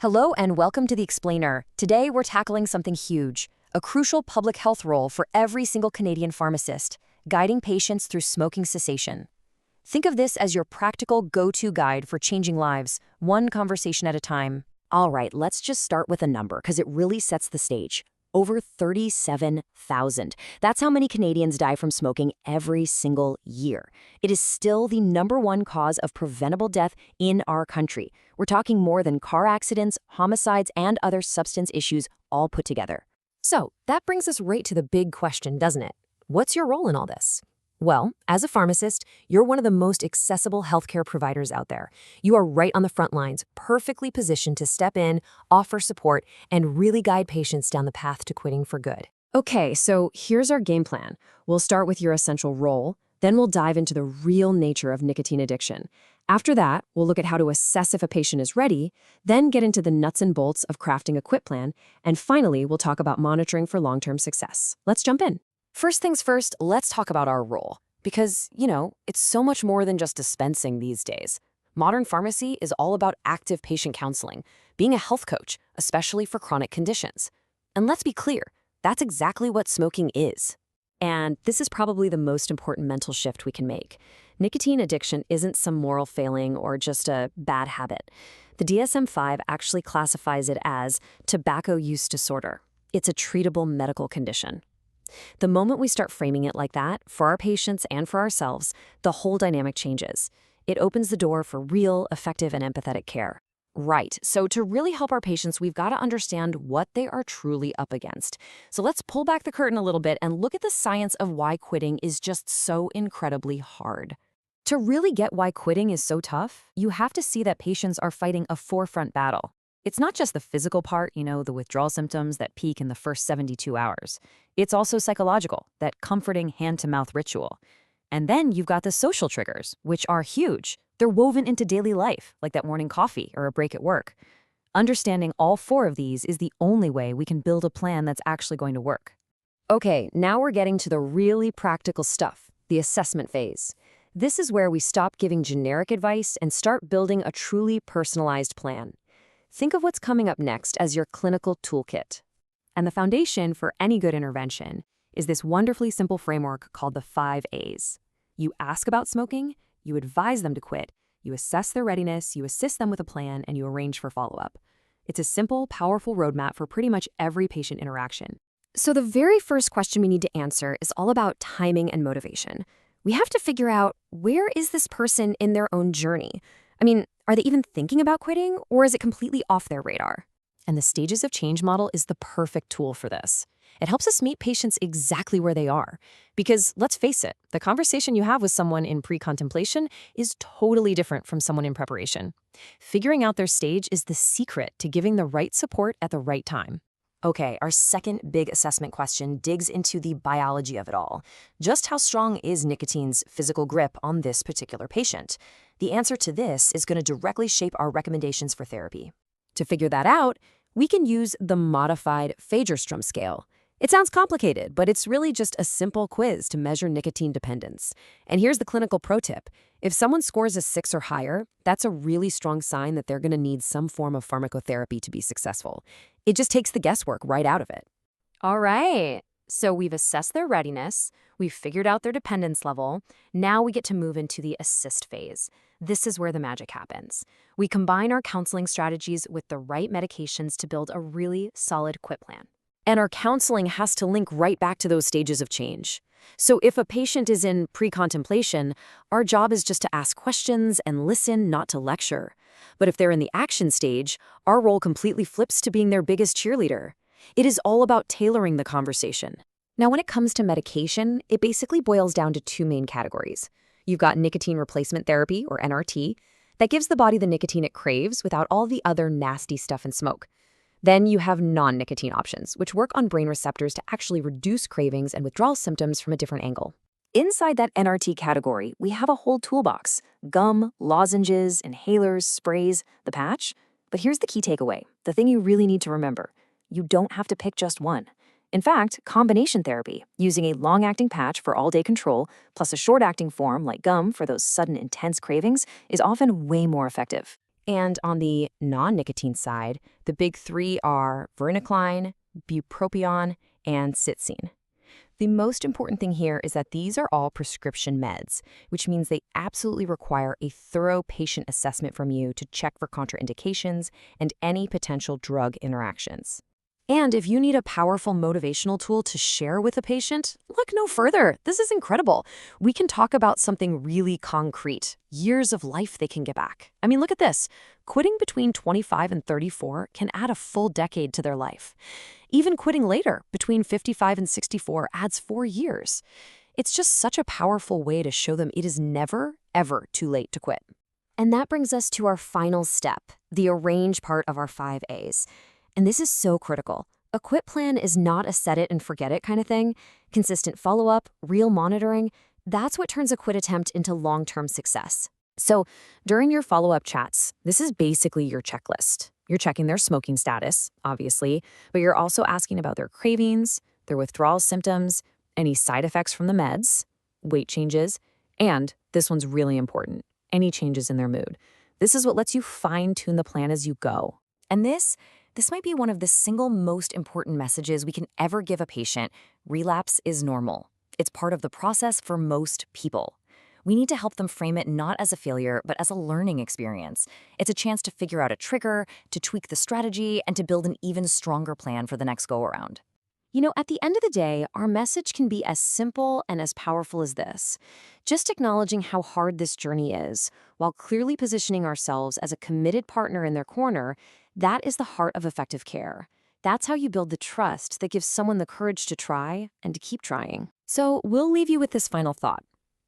Hello and welcome to The Explainer. Today we're tackling something huge, a crucial public health role for every single Canadian pharmacist, guiding patients through smoking cessation. Think of this as your practical go-to guide for changing lives, one conversation at a time. All right, let's just start with a number because it really sets the stage. Over 37,000. That's how many Canadians die from smoking every single year. It is still the #1 cause of preventable death in our country. We're talking more than car accidents, homicides, and other substance issues all put together. So that brings us right to the big question, doesn't it? What's your role in all this? Well, as a pharmacist, you're one of the most accessible healthcare providers out there. You are right on the front lines, perfectly positioned to step in, offer support, and really guide patients down the path to quitting for good. Okay, so here's our game plan. We'll start with your essential role, then we'll dive into the real nature of nicotine addiction. After that, we'll look at how to assess if a patient is ready, then get into the nuts and bolts of crafting a quit plan, and finally, we'll talk about monitoring for long-term success. Let's jump in. First things first, let's talk about our role. Because, it's so much more than just dispensing these days. Modern pharmacy is all about active patient counseling, being a health coach, especially for chronic conditions. And let's be clear, that's exactly what smoking is. And this is probably the most important mental shift we can make. Nicotine addiction isn't some moral failing or just a bad habit. The DSM-5 actually classifies it as tobacco use disorder. It's a treatable medical condition. The moment we start framing it like that, for our patients and for ourselves, the whole dynamic changes. It opens the door for real, effective, and empathetic care. Right, so to really help our patients, we've got to understand what they are truly up against. So let's pull back the curtain a little bit and look at the science of why quitting is just so incredibly hard. To really get why quitting is so tough, you have to see that patients are fighting a forefront battle. It's not just the physical part, the withdrawal symptoms that peak in the first 72 hours. It's also psychological, that comforting hand-to-mouth ritual. And then you've got the social triggers, which are huge. They're woven into daily life, like that morning coffee or a break at work. Understanding all 4 of these is the only way we can build a plan that's actually going to work. Okay, now we're getting to the really practical stuff, the assessment phase. This is where we stop giving generic advice and start building a truly personalized plan. Think of what's coming up next as your clinical toolkit. And the foundation for any good intervention is this wonderfully simple framework called the 5 A's. You ask about smoking, you advise them to quit, you assess their readiness, you assist them with a plan, and you arrange for follow-up. It's a simple, powerful roadmap for pretty much every patient interaction. So the very first question we need to answer is all about timing and motivation. We have to figure out, where is this person in their own journey? Are they even thinking about quitting, or is it completely off their radar? And the Stages of Change model is the perfect tool for this. It helps us meet patients exactly where they are. Because let's face it, the conversation you have with someone in pre-contemplation is totally different from someone in preparation. Figuring out their stage is the secret to giving the right support at the right time. Okay, our second big assessment question digs into the biology of it all. Just how strong is nicotine's physical grip on this particular patient? The answer to this is going to directly shape our recommendations for therapy. To figure that out, we can use the modified Fagerstrom scale. It sounds complicated, but it's really just a simple quiz to measure nicotine dependence. And here's the clinical pro tip. If someone scores a 6 or higher, that's a really strong sign that they're going to need some form of pharmacotherapy to be successful. It just takes the guesswork right out of it. All right, so we've assessed their readiness, we've figured out their dependence level, now we get to move into the assist phase. This is where the magic happens. We combine our counseling strategies with the right medications to build a really solid quit plan. And our counseling has to link right back to those stages of change. So if a patient is in pre-contemplation, our job is just to ask questions and listen, not to lecture. But if they're in the action stage, our role completely flips to being their biggest cheerleader. It is all about tailoring the conversation. Now, when it comes to medication, it basically boils down to 2 main categories. You've got nicotine replacement therapy, or NRT, that gives the body the nicotine it craves without all the other nasty stuff in smoke. Then you have non-nicotine options, which work on brain receptors to actually reduce cravings and withdrawal symptoms from a different angle. Inside that NRT category, we have a whole toolbox: gum, lozenges, inhalers, sprays, the patch. But here's the key takeaway, the thing you really need to remember. You don't have to pick just one. In fact, combination therapy, using a long-acting patch for all-day control, plus a short-acting form like gum for those sudden intense cravings, is often way more effective. And on the non-nicotine side, the big three are varenicline, bupropion, and cytisine. The most important thing here is that these are all prescription meds, which means they absolutely require a thorough patient assessment from you to check for contraindications and any potential drug interactions. And if you need a powerful motivational tool to share with a patient, look no further. This is incredible. We can talk about something really concrete, years of life they can get back. I mean, look at this. Quitting between 25 and 34 can add a full decade to their life. Even quitting later, between 55 and 64, adds 4 years. It's just such a powerful way to show them it is never, ever too late to quit. And that brings us to our final step, the arrange part of our 5 A's. And this is so critical. A quit plan is not a set it and forget it kind of thing. Consistent follow-up, real monitoring, that's what turns a quit attempt into long-term success. So during your follow-up chats, this is basically your checklist. You're checking their smoking status, obviously, but you're also asking about their cravings, their withdrawal symptoms, any side effects from the meds, weight changes, and this one's really important, any changes in their mood. This is what lets you fine-tune the plan as you go. And this might be one of the single most important messages we can ever give a patient. Relapse is normal. It's part of the process for most people. We need to help them frame it not as a failure, but as a learning experience. It's a chance to figure out a trigger, to tweak the strategy, and to build an even stronger plan for the next go-around. You know, at the end of the day, our message can be as simple and as powerful as this. Just acknowledging how hard this journey is, while clearly positioning ourselves as a committed partner in their corner, that is the heart of effective care. That's how you build the trust that gives someone the courage to try and to keep trying. So we'll leave you with this final thought.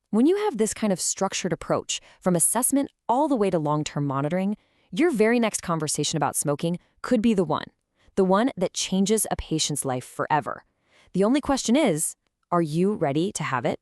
When you have this kind of structured approach, from assessment all the way to long-term monitoring, your very next conversation about smoking could be the one that changes a patient's life forever. The only question is, are you ready to have it?